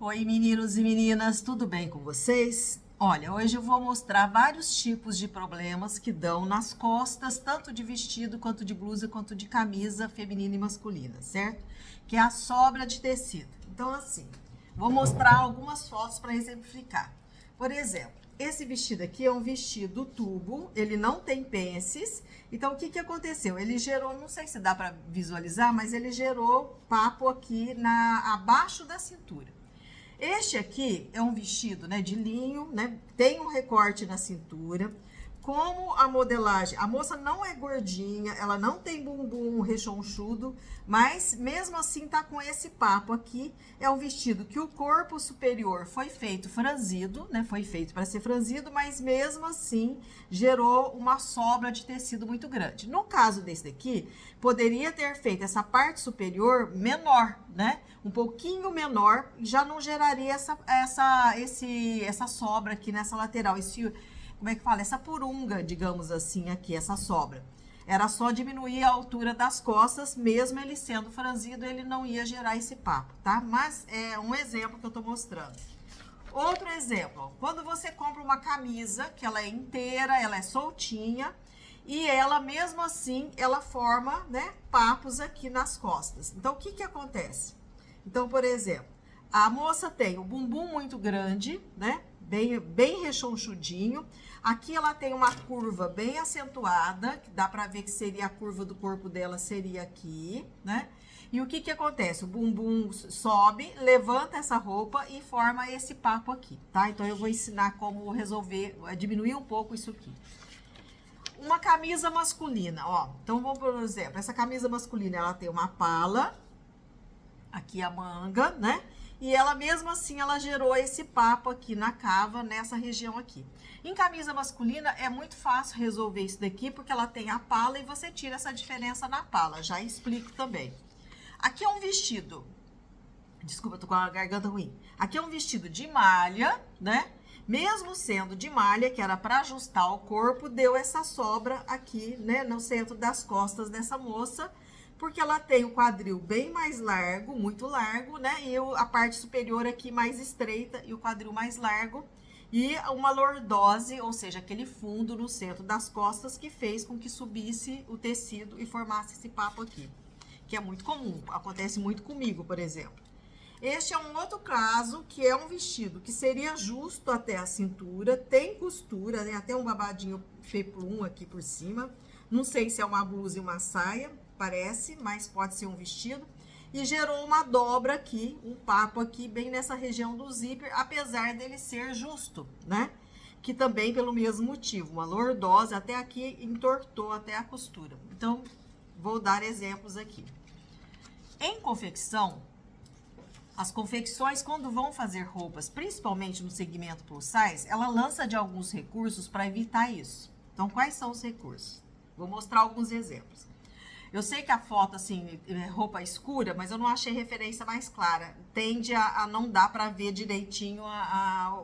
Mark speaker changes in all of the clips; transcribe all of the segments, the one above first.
Speaker 1: Oi, meninos e meninas, tudo bem com vocês? Olha, hoje eu vou mostrar vários tipos de problemas que dão nas costas, tanto de vestido, quanto de blusa, quanto de camisa feminina e masculina, certo? Que é a sobra de tecido. Então, assim, vou mostrar algumas fotos para exemplificar. Por exemplo, esse vestido aqui é um vestido tubo, ele não tem pences. Então, o que que aconteceu? Ele gerou, não sei se dá para visualizar, mas ele gerou papo aqui abaixo da cintura. Este aqui é um vestido, né, de linho, né, tem um recorte na cintura. Como a modelagem, a moça não é gordinha, ela não tem bumbum rechonchudo, mas mesmo assim tá com esse papo aqui. É um vestido que o corpo superior foi feito franzido, né, foi feito para ser franzido, mas mesmo assim gerou uma sobra de tecido muito grande. No caso desse daqui, poderia ter feito essa parte superior menor, né, um pouquinho menor, já não geraria essa sobra aqui nessa lateral, como é que fala? Essa purunga, digamos assim, aqui, essa sobra. Era só diminuir a altura das costas, mesmo ele sendo franzido, ele não ia gerar esse papo, tá? Mas é um exemplo que eu tô mostrando. Outro exemplo, quando você compra uma camisa, que ela é inteira, ela é soltinha, e ela, mesmo assim, ela forma, né, papos aqui nas costas. Então, o que que acontece? Então, por exemplo, a moça tem o bumbum muito grande, né? Bem rechonchudinho. Aqui ela tem uma curva bem acentuada, que dá pra ver que seria a curva do corpo dela, seria aqui, né? E o que que acontece? O bumbum sobe, levanta essa roupa e forma esse papo aqui, tá? Então eu vou ensinar como resolver, diminuir um pouco isso aqui. Uma camisa masculina, ó. Então vamos, por exemplo, essa camisa masculina, ela tem uma pala, aqui a manga, né? E ela, mesmo assim, ela gerou esse papo aqui na cava, nessa região aqui. Em camisa masculina, é muito fácil resolver isso daqui, porque ela tem a pala e você tira essa diferença na pala. Já explico também. Aqui é um vestido... Desculpa, eu tô com a garganta ruim. Aqui é um vestido de malha, né? Mesmo sendo de malha, que era para ajustar o corpo, deu essa sobra aqui, né? No centro das costas dessa moça, porque ela tem o quadril bem mais largo, muito largo, né? E a parte superior aqui mais estreita e o quadril mais largo. E uma lordose, ou seja, aquele fundo no centro das costas que fez com que subisse o tecido e formasse esse papo aqui. Que é muito comum, acontece muito comigo, por exemplo. Este é um outro caso, que é um vestido que seria justo até a cintura, tem costura, né? Até um babadinho feplum aqui por cima. Não sei se é uma blusa e uma saia, parece, mas pode ser um vestido. E gerou uma dobra aqui, um papo aqui, bem nessa região do zíper, apesar dele ser justo, né? Que também pelo mesmo motivo, uma lordose até aqui entortou até a costura. Então, vou dar exemplos aqui. Em confecção, as confecções, quando vão fazer roupas, principalmente no segmento plus size, ela lança de alguns recursos para evitar isso. Então, quais são os recursos? Vou mostrar alguns exemplos. Eu sei que a foto, assim, é roupa escura, mas eu não achei referência mais clara. Tende a não dar para ver direitinho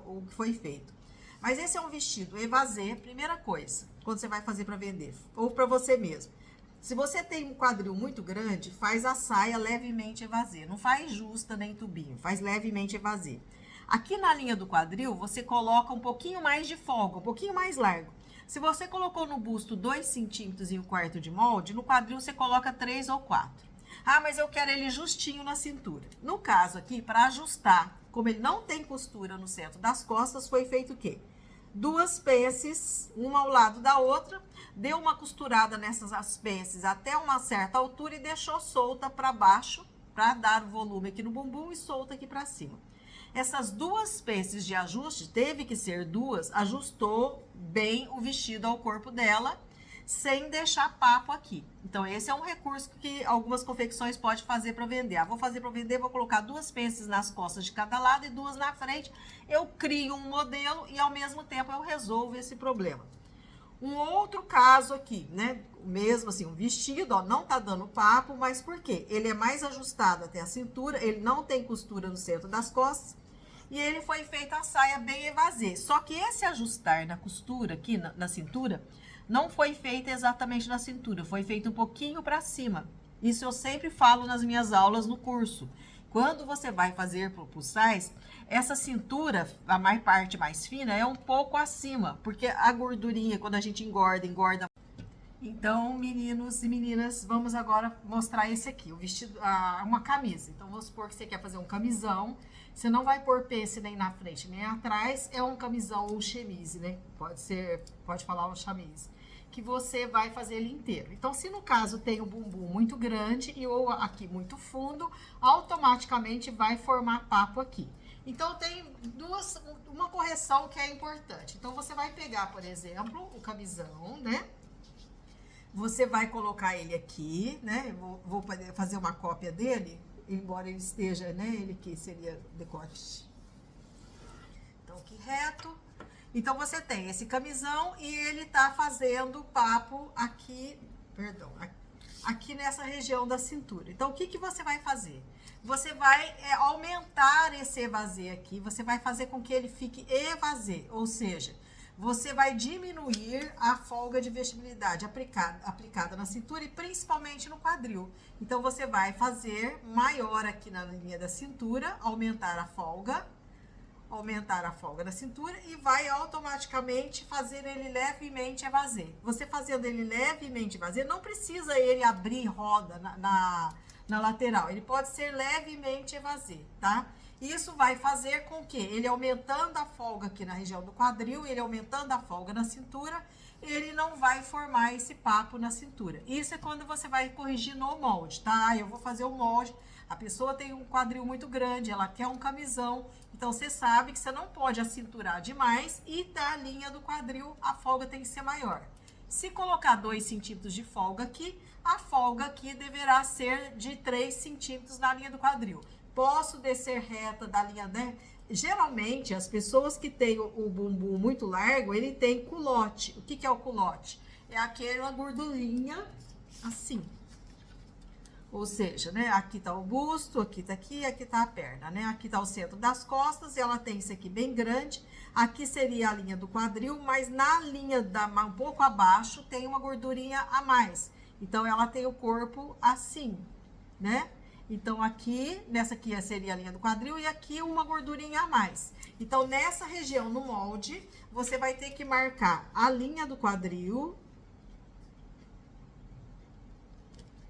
Speaker 1: o que foi feito. Mas esse é um vestido evasê, primeira coisa, quando você vai fazer para vender, ou para você mesmo. Se você tem um quadril muito grande, faz a saia levemente evasê. Não faz justa nem tubinho, faz levemente evasê. Aqui na linha do quadril, você coloca um pouquinho mais de folga, um pouquinho mais largo. Se você colocou no busto 2 centímetros e um quarto de molde, no quadril você coloca 3 ou 4. Ah, mas eu quero ele justinho na cintura. No caso aqui, para ajustar, como ele não tem costura no centro das costas, foi feito o quê? 2 pences, uma ao lado da outra, deu uma costurada nessas pences até uma certa altura e deixou solta para baixo, para dar volume aqui no bumbum e solta aqui para cima. Essas 2 pences de ajuste, teve que ser 2, ajustou bem o vestido ao corpo dela, sem deixar papo aqui. Então, esse é um recurso que algumas confecções podem fazer para vender. Ah, vou fazer para vender, vou colocar 2 pences nas costas de cada lado e 2 na frente. Eu crio um modelo e, ao mesmo tempo, eu resolvo esse problema. Um outro caso aqui, né? Mesmo assim, um vestido, ó, não tá dando papo, mas por quê? Ele é mais ajustado até a cintura, ele não tem costura no centro das costas e ele foi feita a saia bem evasê. Só que esse ajustar na costura aqui na cintura não foi feito exatamente na cintura, foi feito um pouquinho para cima. Isso eu sempre falo nas minhas aulas no curso, Quando você vai fazer pro plus size, essa cintura, a parte mais fina, é um pouco acima, porque a gordurinha, quando a gente engorda, engorda. Então, meninos e meninas, vamos agora mostrar esse aqui, o vestido, uma camisa. Então, vamos supor que você quer fazer um camisão, você não vai pôr pence nem na frente nem atrás, é um camisão ou chemise, né? Pode falar um chemise, que você vai fazer ele inteiro. Então, se no caso tem o bumbum muito grande e ou aqui muito fundo, automaticamente vai formar papo aqui. Então, tem uma correção que é importante. Então, você vai pegar, por exemplo, o camisão, né? Você vai colocar ele aqui, né? Vou fazer uma cópia dele, embora ele esteja, né? Ele aqui seria decote. Então, aqui reto. Então, você tem esse camisão e ele tá fazendo papo aqui, perdão, aqui nessa região da cintura. Então, o que você vai fazer? Você vai aumentar esse evasê aqui, você vai fazer com que ele fique evasê, ou seja, você vai diminuir a folga de vestibilidade aplicada na cintura e principalmente no quadril. Então, você vai fazer maior aqui na linha da cintura, aumentar a folga da cintura e vai automaticamente fazer ele levemente evasê. Você fazendo ele levemente evasê, não precisa ele abrir roda na lateral, ele pode ser levemente evasê, tá? Isso vai fazer com que ele aumentando a folga aqui na região do quadril, ele aumentando a folga na cintura, ele não vai formar esse papo na cintura. Isso é quando você vai corrigir no molde, tá? Eu vou fazer o molde, a pessoa tem um quadril muito grande, ela quer um camisão, então você sabe que você não pode acinturar demais e da linha do quadril a folga tem que ser maior. Se colocar 2 centímetros de folga aqui, a folga aqui deverá ser de 3 centímetros na linha do quadril. Posso descer reta da linha, né? Geralmente, as pessoas que têm o bumbum muito largo, ele tem culote. O que é o culote? É aquela gordurinha assim. Ou seja, né? Aqui tá o busto, aqui tá a perna, né? Aqui tá o centro das costas, e ela tem isso aqui bem grande. Aqui seria a linha do quadril, mas na linha um pouco abaixo tem uma gordurinha a mais. Então, ela tem o corpo assim, né? Então, aqui, nessa aqui seria a linha do quadril e aqui uma gordurinha a mais. Então, nessa região no molde, você vai ter que marcar a linha do quadril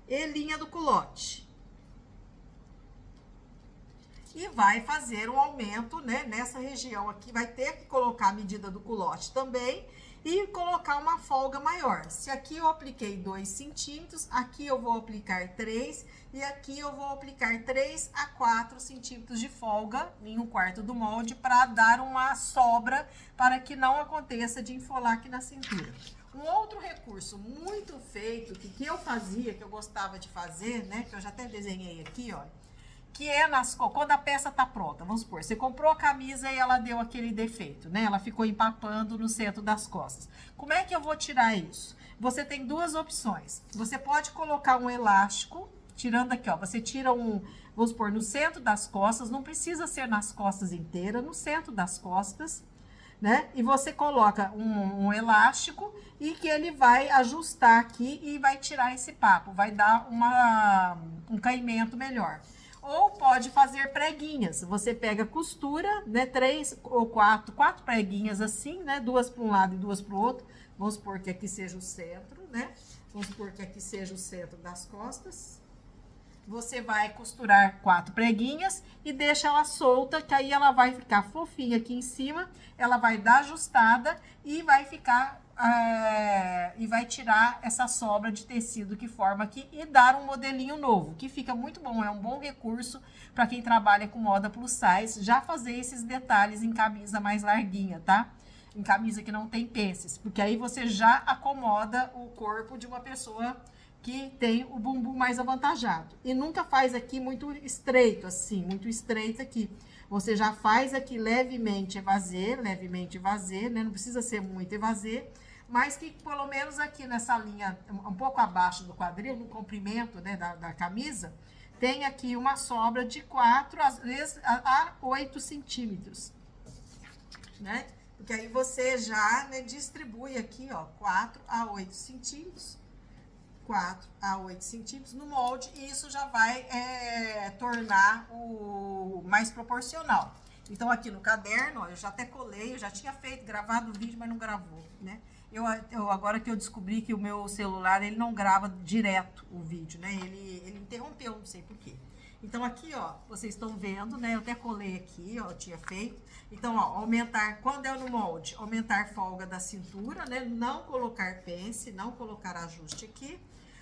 Speaker 1: e linha do culote. E vai fazer um aumento, né? Nessa região aqui, vai ter que colocar a medida do culote também e colocar uma folga maior. Se aqui eu apliquei 2 centímetros, aqui eu vou aplicar 3 e aqui eu vou aplicar 3 a 4 centímetros de folga em 1/4 do molde para dar uma sobra para que não aconteça de enfolar aqui na cintura. Um outro recurso muito feito que eu fazia, que eu gostava de fazer, né, que eu já até desenhei aqui, ó, que é quando a peça tá pronta. Vamos supor, você comprou a camisa e ela deu aquele defeito, né? Ela ficou empapando no centro das costas. Como é que eu vou tirar isso? Você tem 2 opções. Você pode colocar um elástico, tirando aqui, ó, você tira vamos supor, no centro das costas, não precisa ser nas costas inteiras, no centro das costas, né? E você coloca um elástico e que ele vai ajustar aqui e vai tirar esse papo, vai dar um caimento melhor. Ou pode fazer preguinhas. Você pega costura, né? 3 ou 4 preguinhas assim, né? 2 para um lado e 2 para o outro. Vamos supor que aqui seja o centro, né? Vamos supor que aqui seja o centro das costas. Você vai costurar 4 preguinhas e deixa ela solta, que aí ela vai ficar fofinha aqui em cima. Ela vai dar ajustada e vai ficar e vai tirar essa sobra de tecido que forma aqui e dar um modelinho novo, que fica muito bom, é um bom recurso para quem trabalha com moda plus size, já fazer esses detalhes em camisa mais larguinha, tá? Em camisa que não tem pences, porque aí você já acomoda o corpo de uma pessoa que tem o bumbum mais avantajado. E nunca faz aqui muito estreito, assim, muito estreito aqui. Você já faz aqui levemente evasê, né? Não precisa ser muito evasê, mas que pelo menos aqui nessa linha, um pouco abaixo do quadril, no comprimento, né, da camisa, tem aqui uma sobra de 4, às vezes, a 8 centímetros, né? Porque aí você já, né, distribui aqui, ó, 4 a 8 centímetros, 4 a 8 centímetros no molde, e isso já vai tornar o mais proporcional. Então, aqui no caderno, ó, eu já até colei, eu já tinha feito, gravado o vídeo, mas não gravou, né? Agora que eu descobri que o meu celular, ele não grava direto o vídeo, né? Ele interrompeu, não sei por quê. Então, aqui, ó, vocês estão vendo, né? Eu até colei aqui, ó, eu tinha feito. Então, ó, aumentar, quando é no molde, aumentar folga da cintura, né? Não colocar pence, não colocar ajuste aqui.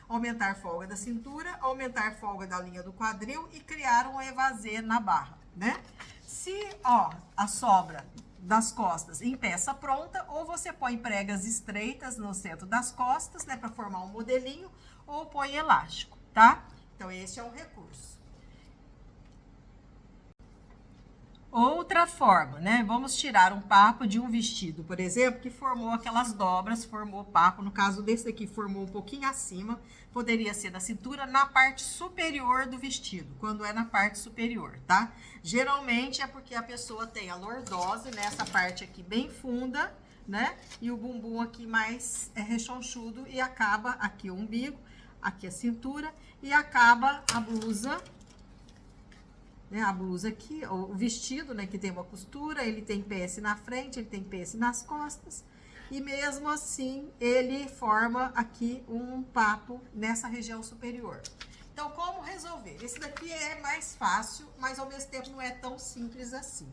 Speaker 1: Aumentar folga da cintura, aumentar folga da linha do quadril e criar um evasê na barra, né? Se, ó, a sobra das costas em peça pronta, ou você põe pregas estreitas no centro das costas, né, para formar um modelinho, ou põe elástico, tá? Então, esse é um recurso. Outra forma, né? Vamos tirar um papo de um vestido, por exemplo, que formou aquelas dobras, formou papo. No caso desse daqui, formou um pouquinho acima. Poderia ser da cintura na parte superior do vestido, quando é na parte superior, tá? Geralmente é porque a pessoa tem a lordose, né? Essa parte aqui bem funda, né? E o bumbum aqui mais rechonchudo e acaba aqui o umbigo, aqui a cintura e acaba a blusa. Né, a blusa aqui, o vestido, né, que tem uma costura, ele tem pence na frente, ele tem pence nas costas, e mesmo assim, ele forma aqui um papo nessa região superior. Então, como resolver? Esse daqui é mais fácil, mas ao mesmo tempo não é tão simples assim.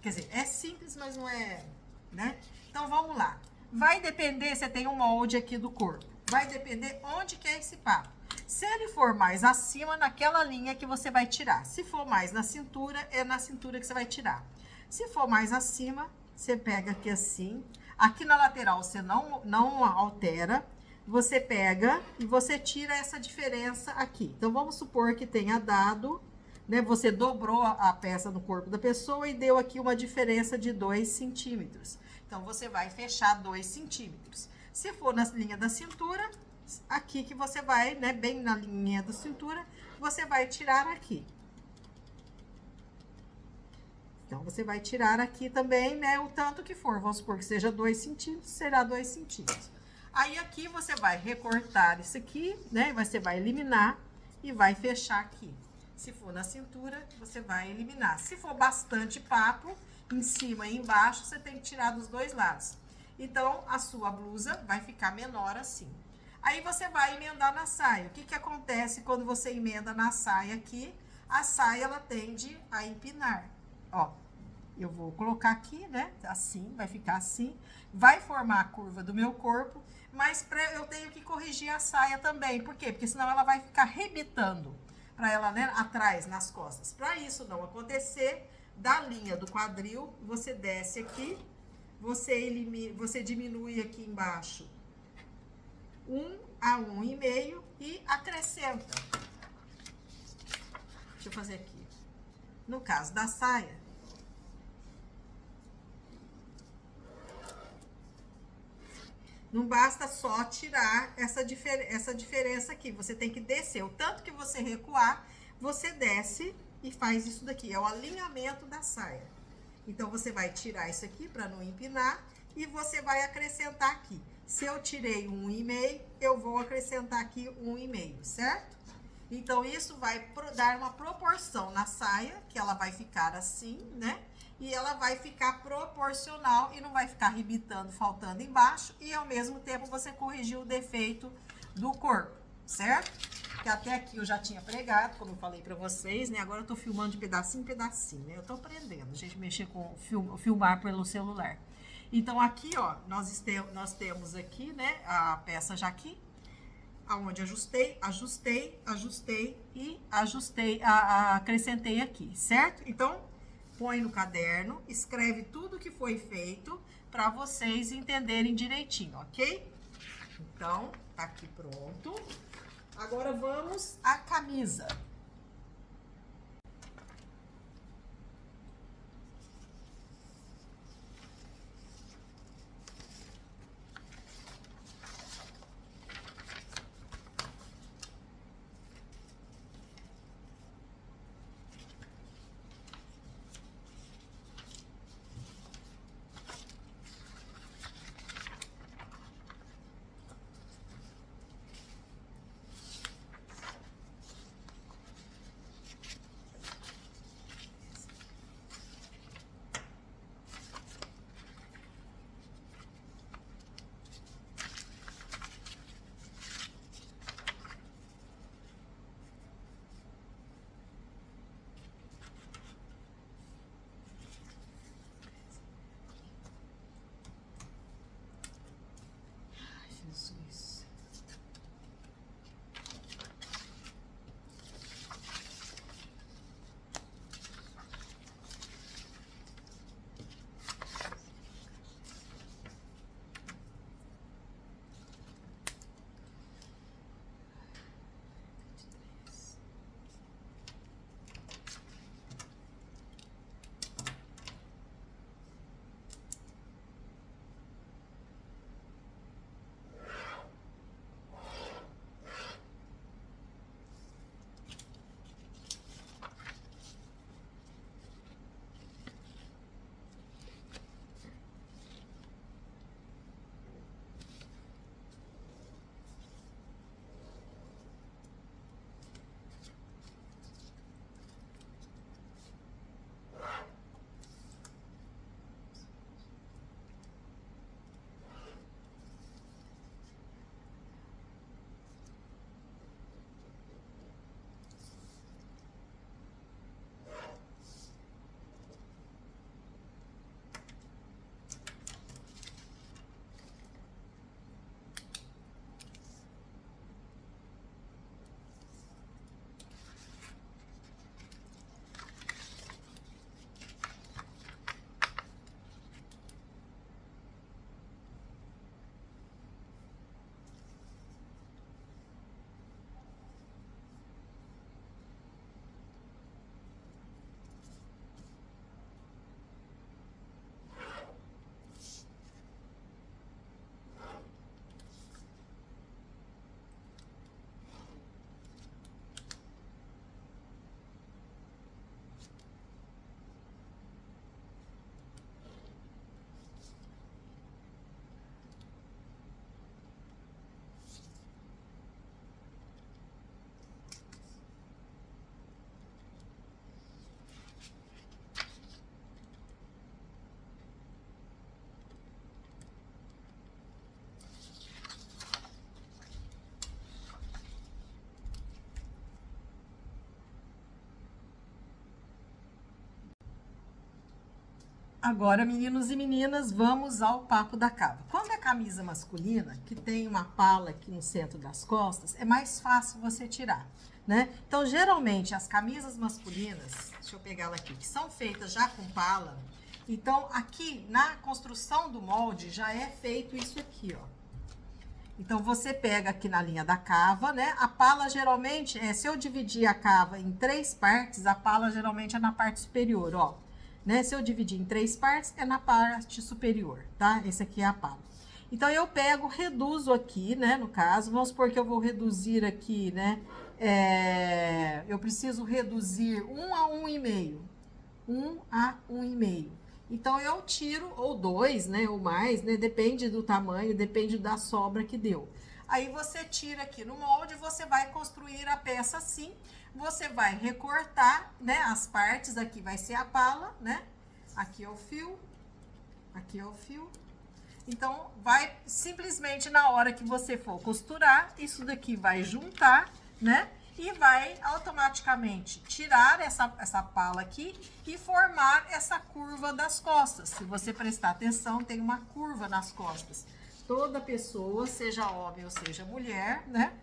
Speaker 1: Quer dizer, é simples, mas não é, né? Então, vamos lá. Vai depender, você tem um molde aqui do corpo, vai depender onde que é esse papo. Se ele for mais acima, naquela linha que você vai tirar. Se for mais na cintura, é na cintura que você vai tirar. Se for mais acima, você pega aqui assim. Aqui na lateral você não altera. Você pega e você tira essa diferença aqui. Então, vamos supor que tenha dado, né? Você dobrou a peça no corpo da pessoa e deu aqui uma diferença de 2 centímetros. Então, você vai fechar 2 centímetros. Se for na linha da cintura, aqui que você vai, né, bem na linha da cintura, você vai tirar aqui. Então, você vai tirar aqui também, né, o tanto que for. Vamos supor que seja 2 centímetros, será 2 centímetros. Aí, aqui você vai recortar isso aqui, né, você vai eliminar e vai fechar aqui. Se for na cintura, você vai eliminar. Se for bastante papo, em cima e embaixo, você tem que tirar dos dois lados. Então, a sua blusa vai ficar menor assim. Aí, você vai emendar na saia. O que que acontece quando você emenda na saia aqui? A saia, ela tende a empinar. Ó, eu vou colocar aqui, né? Assim, vai ficar assim. Vai formar a curva do meu corpo, mas eu tenho que corrigir a saia também. Por quê? Porque senão ela vai ficar rebitando para ela, né, atrás, nas costas. Para isso não acontecer, da linha do quadril, você desce aqui, você diminui aqui embaixo 1 a 1,5 e acrescenta. Deixa eu fazer aqui. No caso da saia, não basta só tirar essa diferença aqui. Você tem que descer. O tanto que você recuar, você desce e faz isso daqui. É o alinhamento da saia. Então, você vai tirar isso aqui para não empinar e você vai acrescentar aqui. Se eu tirei 1,5, eu vou acrescentar aqui 1,5, certo? Então, isso vai dar uma proporção na saia, que ela vai ficar assim, né? E ela vai ficar proporcional e não vai ficar arrebitando, faltando embaixo. E, ao mesmo tempo, você corrigiu o defeito do corpo, certo? Que até aqui eu já tinha pregado, como eu falei pra vocês, né? Agora eu tô filmando de pedacinho em pedacinho, né? Eu tô aprendendo, a gente mexer com filmar pelo celular. Então, aqui, ó, nós temos aqui, né, a peça já aqui, aonde ajustei e acrescentei aqui, certo? Então, põe no caderno, escreve tudo que foi feito para vocês entenderem direitinho, ok? Então, tá aqui pronto. Agora, vamos à camisa. Agora, meninos e meninas, vamos ao papo da cava. Quando é camisa masculina, que tem uma pala aqui no centro das costas, é mais fácil você tirar, né? Então, geralmente, as camisas masculinas, deixa eu pegar ela aqui, que são feitas já com pala. Então, aqui, na construção do molde, já é feito isso aqui, ó. Então, você pega aqui na linha da cava, né? A pala, geralmente, se eu dividir a cava em 3 partes, a pala, geralmente, é na parte superior, ó. Né? Se eu dividir em 3 partes, é na parte superior, tá? Esse aqui é a pala. Então, eu pego, reduzo aqui, né? No caso, vamos supor que eu vou reduzir aqui, né? Eu preciso reduzir 1 a 1,5. 1 a 1,5. Então, eu tiro, ou 2, né? Ou mais, né? Depende do tamanho, depende da sobra que deu. Aí, você tira aqui no molde, você vai construir a peça assim. Você vai recortar, né, as partes, aqui vai ser a pala, né? Aqui é o fio, aqui é o fio. Então, vai simplesmente na hora que você for costurar, isso daqui vai juntar, né? E vai automaticamente tirar essa pala aqui e formar essa curva das costas. Se você prestar atenção, tem uma curva nas costas. Toda pessoa, seja homem ou seja mulher, né?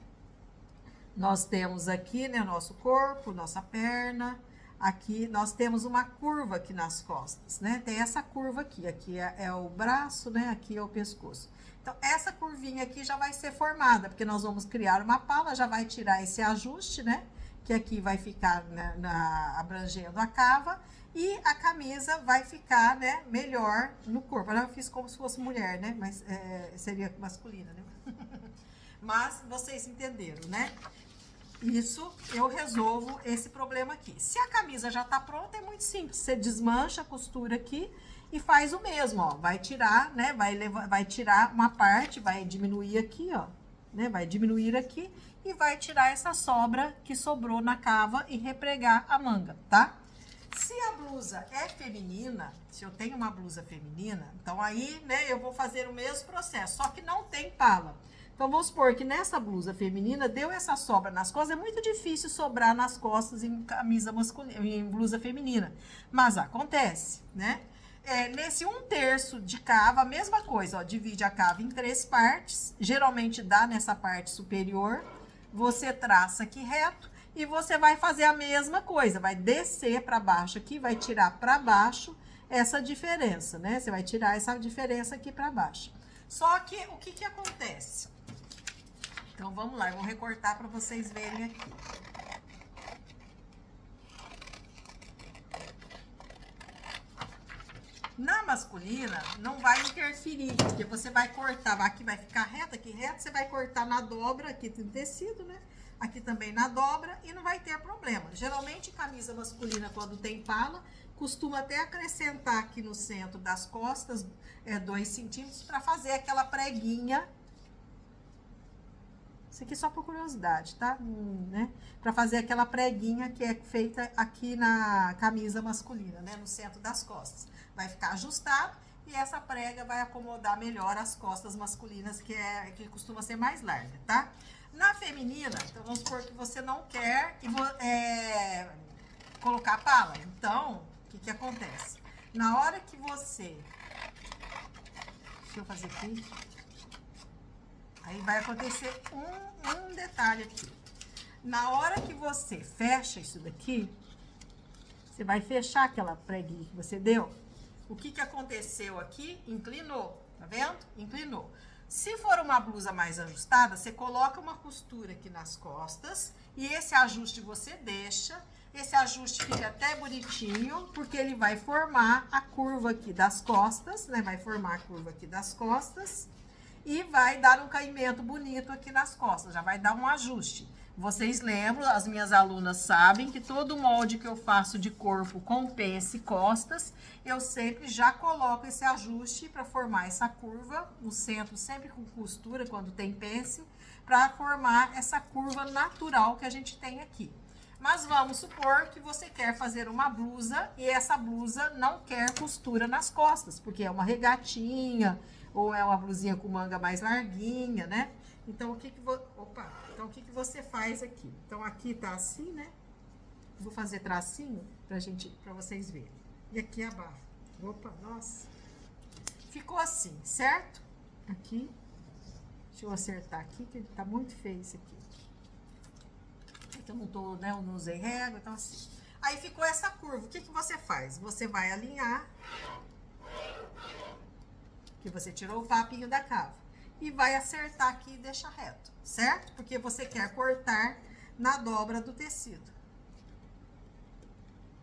Speaker 1: Nós temos aqui, né, nosso corpo, nossa perna. Aqui nós temos uma curva aqui nas costas, né? Tem essa curva aqui. Aqui é o braço, né? Aqui é o pescoço. Então, essa curvinha aqui já vai ser formada, porque nós vamos criar uma pala, já vai tirar esse ajuste, né? Que aqui vai ficar abrangendo a cava. E a camisa vai ficar, né, melhor no corpo. Eu fiz como se fosse mulher, né? Mas seria masculina, né? Mas vocês entenderam, né? Isso, eu resolvo esse problema aqui. Se a camisa já tá pronta, é muito simples. Você desmancha a costura aqui e faz o mesmo, ó. Vai tirar, né? Vai tirar uma parte, vai diminuir aqui, ó. Né? Vai diminuir aqui e vai tirar essa sobra que sobrou na cava e repregar a manga, tá? Se a blusa é feminina, se eu tenho uma blusa feminina, então aí, né, eu vou fazer o mesmo processo, só que não tem pala. Então, vamos supor que nessa blusa feminina, deu essa sobra nas costas, é muito difícil sobrar nas costas em camisa masculina, em blusa feminina. Mas acontece, né? Nesse 1/3 de cava, a mesma coisa, ó, divide a cava em 3 partes, geralmente dá nessa parte superior, você traça aqui reto e você vai fazer a mesma coisa, vai descer para baixo aqui, vai tirar para baixo essa diferença, né? Você vai tirar essa diferença aqui para baixo. Só que, o que acontece? Então, vamos lá, eu vou recortar para vocês verem aqui. Na masculina, não vai interferir, porque você vai cortar, aqui vai ficar reto, aqui reto, você vai cortar na dobra, aqui tem tecido, né? Aqui também na dobra e não vai ter problema. Geralmente, camisa masculina, quando tem pala, costuma até acrescentar aqui no centro das costas 2 centímetros para fazer aquela preguinha. Isso aqui é só por curiosidade, tá? Né? Para fazer aquela preguinha que é feita aqui na camisa masculina, né? No centro das costas. Vai ficar ajustado e essa prega vai acomodar melhor as costas masculinas, que costuma ser mais larga, tá? Na feminina, então vamos supor que você não quer colocar pala. Então, o que acontece? Na hora que você... Deixa eu fazer aqui. Aí vai acontecer um detalhe aqui. Na hora que você fecha isso daqui, você vai fechar aquela preguinha que você deu. O que aconteceu aqui? Inclinou, tá vendo? Inclinou. Se for uma blusa mais ajustada, você coloca uma costura aqui nas costas e esse ajuste você deixa. Esse ajuste fica até bonitinho, porque ele vai formar a curva aqui das costas, né? Vai formar a curva aqui das costas e vai dar um caimento bonito aqui nas costas, já vai dar um ajuste. Vocês lembram, as minhas alunas sabem que todo molde que eu faço de corpo com pence e costas, eu sempre já coloco esse ajuste para formar essa curva no centro, sempre com costura, quando tem pence, para formar essa curva natural que a gente tem aqui. Mas vamos supor que você quer fazer uma blusa e essa blusa não quer costura nas costas, porque é uma regatinha ou é uma blusinha com manga mais larguinha, né? Então, o que que você faz aqui? Então, aqui tá assim, né? Vou fazer tracinho pra vocês verem. E aqui abaixo. Opa, nossa. Ficou assim, certo? Aqui. Deixa eu acertar aqui, que tá muito feio isso aqui. Então, eu não usei régua, então assim. Aí ficou essa curva. O que você faz? Você vai alinhar. Que você tirou o papinho da cava. E vai acertar aqui e deixar reto, certo? Porque você quer cortar na dobra do tecido.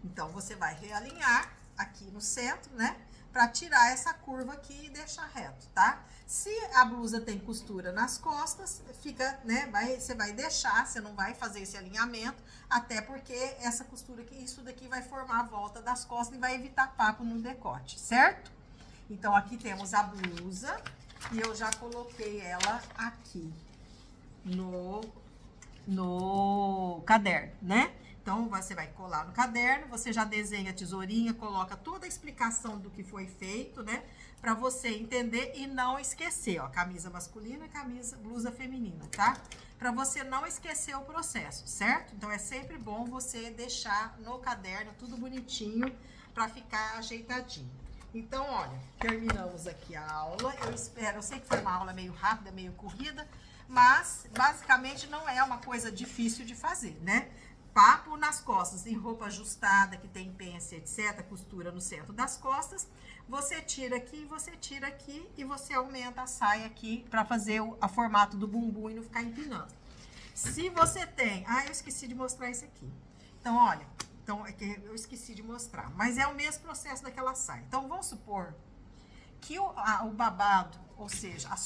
Speaker 1: Então, você vai realinhar aqui no centro, né? Pra tirar essa curva aqui e deixar reto, tá? Se a blusa tem costura nas costas, fica, né? Você vai deixar, você não vai fazer esse alinhamento, até porque essa costura aqui, isso daqui vai formar a volta das costas e vai evitar papo no decote, certo? Então, aqui temos a blusa e eu já coloquei ela aqui no caderno, né? Então, você vai colar no caderno, você já desenha a tesourinha, coloca toda a explicação do que foi feito, né? Pra você entender e não esquecer, ó, camisa masculina, blusa feminina, tá? Pra você não esquecer o processo, certo? Então, é sempre bom você deixar no caderno tudo bonitinho pra ficar ajeitadinho. Então, olha, terminamos aqui a aula. Eu sei que foi uma aula meio rápida, meio corrida, mas basicamente não é uma coisa difícil de fazer, né? Papo nas costas, em roupa ajustada, que tem pence, etc., costura no centro das costas, você tira aqui e você aumenta a saia aqui para fazer o formato do bumbum e não ficar empinando. Se você tem... Ah, eu esqueci de mostrar isso aqui. Então, olha, é que eu esqueci de mostrar, mas é o mesmo processo daquela saia. Então, vamos supor que o babado, ou seja, a